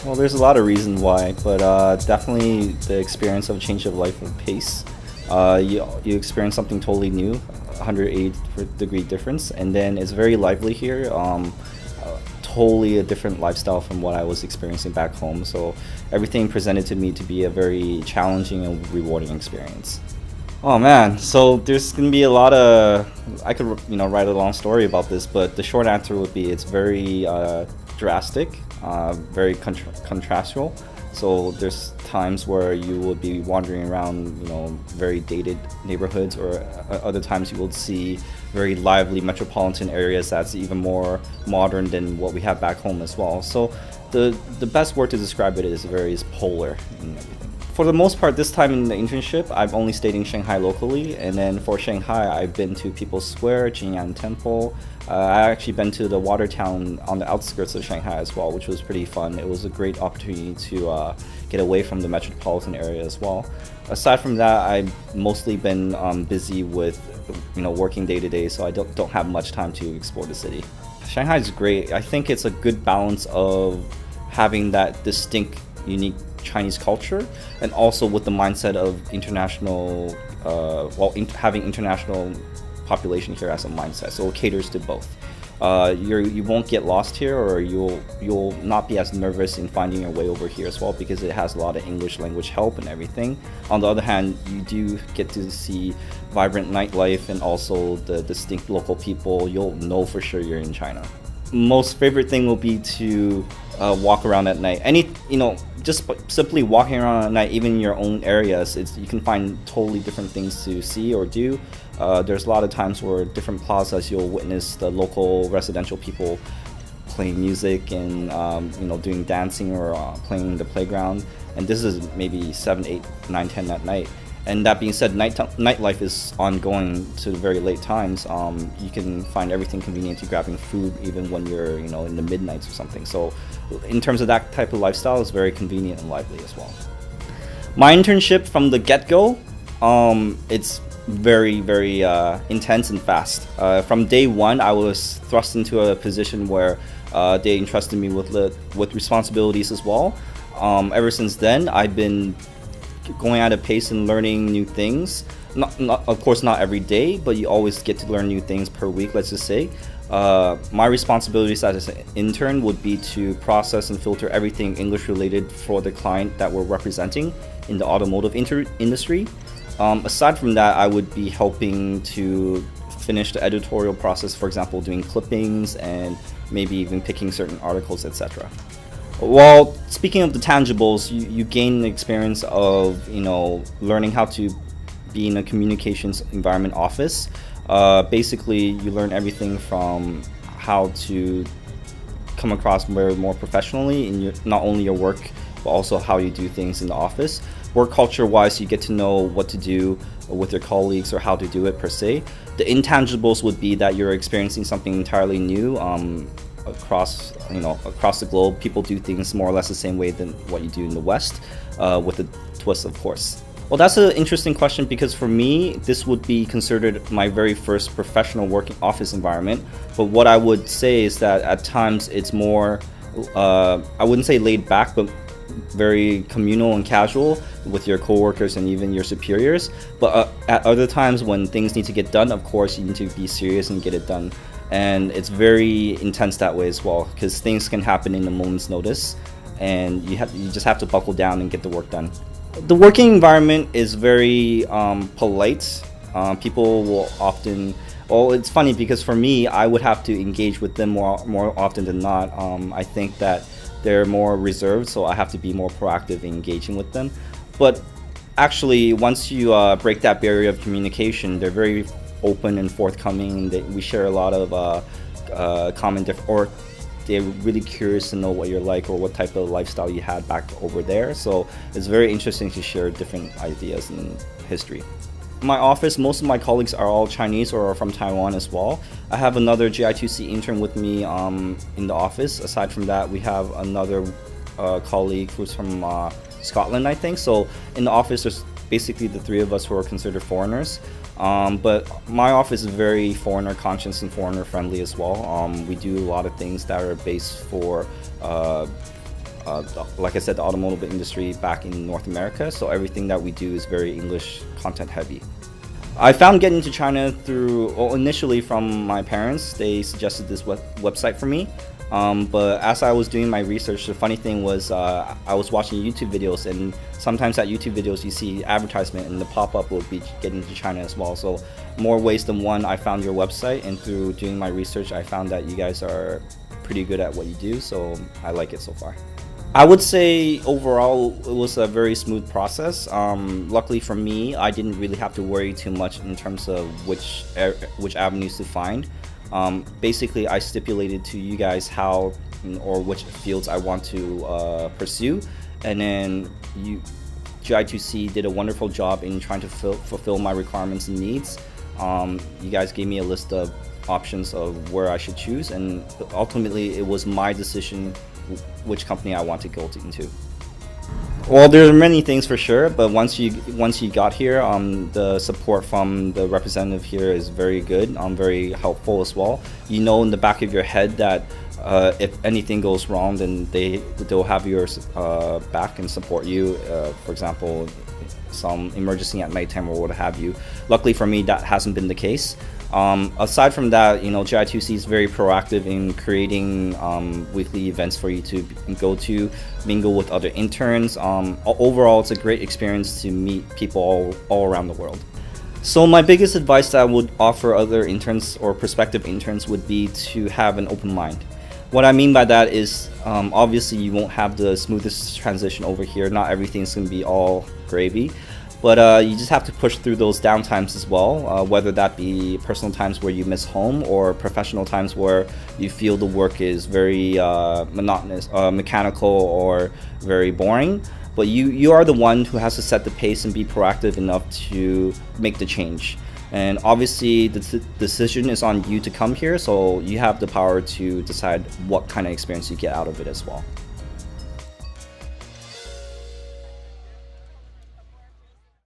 Well, there's a lot of reasons why, but definitely the experience of change of life and pace. You experience something totally new, 180-degree difference, and then it's very lively here. Totally a different lifestyle from what I was experiencing back home. So everything presented to me to be a very challenging and rewarding experience. Oh man, so there's gonna be a lot of, I could write a long story about this, but the short answer would be it's very drastic, very contrastual. So there's times where you will be wandering around, very dated neighborhoods, or other times you will see very lively metropolitan areas that's even more modern than what we have back home as well. So the best word to describe it is very polar and everything. For the most part, this time in the internship, I've only stayed in Shanghai locally, and then for Shanghai, I've been to People's Square, Jing'an Temple. I actually been to the water town on the outskirts of Shanghai as well, which was pretty fun. It was a great opportunity to get away from the metropolitan area as well. Aside from that, I've mostly been busy with working day to day, so I don't have much time to explore the city. Shanghai is great. I think it's a good balance of having that distinct, unique Chinese culture, and also with the mindset of international, having international population here as a mindset. So it caters to both. You won't get lost here, or you'll not be as nervous in finding your way over here as well, because it has a lot of English language help and everything. On the other hand, you do get to see vibrant nightlife and also the distinct local people. You'll know for sure you're in China. Most favorite thing will be to walk around at night. Just simply walking around at night, even in your own areas, you can find totally different things to see or do. There's a lot of times where different plazas you'll witness the local residential people playing music and doing dancing or playing in the playground. And this is maybe 7, 8, 9, 10 at night. And that being said, nightlife is ongoing to very late times. You can find everything convenient to grabbing food even when you're in the midnights or something. So in terms of that type of lifestyle, it's very convenient and lively as well. My internship from the get-go, it's very, very intense and fast. From day one, I was thrust into a position where they entrusted me with responsibilities as well. Ever since then, I've been going at a pace and learning new things. Of course, not every day, but you always get to learn new things per week, let's just say. My responsibilities as an intern would be to process and filter everything English related for the client that we're representing in the automotive industry. Aside from that, I would be helping to finish the editorial process, for example, doing clippings and maybe even picking certain articles, etc. Well, speaking of the tangibles, you gain the experience of learning how to be in a communications environment office. Basically, you learn everything from how to come across very more professionally in not only your work, but also how you do things in the office. Work culture wise, you get to know what to do with your colleagues or how to do it per se. The intangibles would be that you're experiencing something entirely new. Across the globe, people do things more or less the same way than what you do in the West, with a twist, of course. Well, that's an interesting question, because for me, this would be considered my very first professional working office environment. But what I would say is that at times it's more, I wouldn't say laid back, but very communal and casual with your coworkers and even your superiors. But at other times when things need to get done, of course, you need to be serious and get it done. And it's very intense that way as well, because things can happen in a moment's notice, and you just have to buckle down and get the work done. The working environment is very polite. People will often, well, it's funny because for me, I would have to engage with them more often than not. I think that they're more reserved, so I have to be more proactive in engaging with them. But actually, once you break that barrier of communication, they're very open and forthcoming. We share a lot of common or they're really curious to know what you're like or what type of lifestyle you had back over there. So it's very interesting to share different ideas and history. My office, most of my colleagues are all Chinese or are from Taiwan as well. I have another Gi2C intern with me in the office. Aside from that, we have another colleague who's from Scotland, I think. So in the office, there's basically the three of us who are considered foreigners. But my office is very foreigner conscious and foreigner friendly as well. We do a lot of things that are based for like I said, the automotive industry back in North America. So everything that we do is very English content heavy. I found getting to China through, well, initially from my parents. They suggested this website for me. But as I was doing my research, the funny thing was I was watching YouTube videos, and sometimes at YouTube videos you see advertisement and the pop-up will be getting to China as well. So more ways than one, I found your website, and through doing my research I found that you guys are pretty good at what you do, so I like it so far. I would say overall it was a very smooth process. Luckily for me, I didn't really have to worry too much in terms of which avenues to find. Basically, I stipulated to you guys how or which fields I want to pursue, and then Gi2C did a wonderful job in trying to fulfill my requirements and needs. You guys gave me a list of options of where I should choose, and ultimately it was my decision which company I want to go into. Well, there are many things for sure, but once you got here, the support from the representative here is very good, very helpful as well. You know in the back of your head that if anything goes wrong, then they'll have your back and support you. For example, some emergency at nighttime or what have you. Luckily for me, that hasn't been the case. Aside from that, Gi2C is very proactive in creating weekly events for you to go to, mingle with other interns. Overall, it's a great experience to meet people all around the world. So my biggest advice that I would offer other interns or prospective interns would be to have an open mind. What I mean by that is, obviously you won't have the smoothest transition over here. Not everything's going to be all gravy. But you just have to push through those downtimes as well, whether that be personal times where you miss home or professional times where you feel the work is very monotonous, mechanical, or very boring. But you are the one who has to set the pace and be proactive enough to make the change. And obviously the decision is on you to come here, so you have the power to decide what kind of experience you get out of it as well.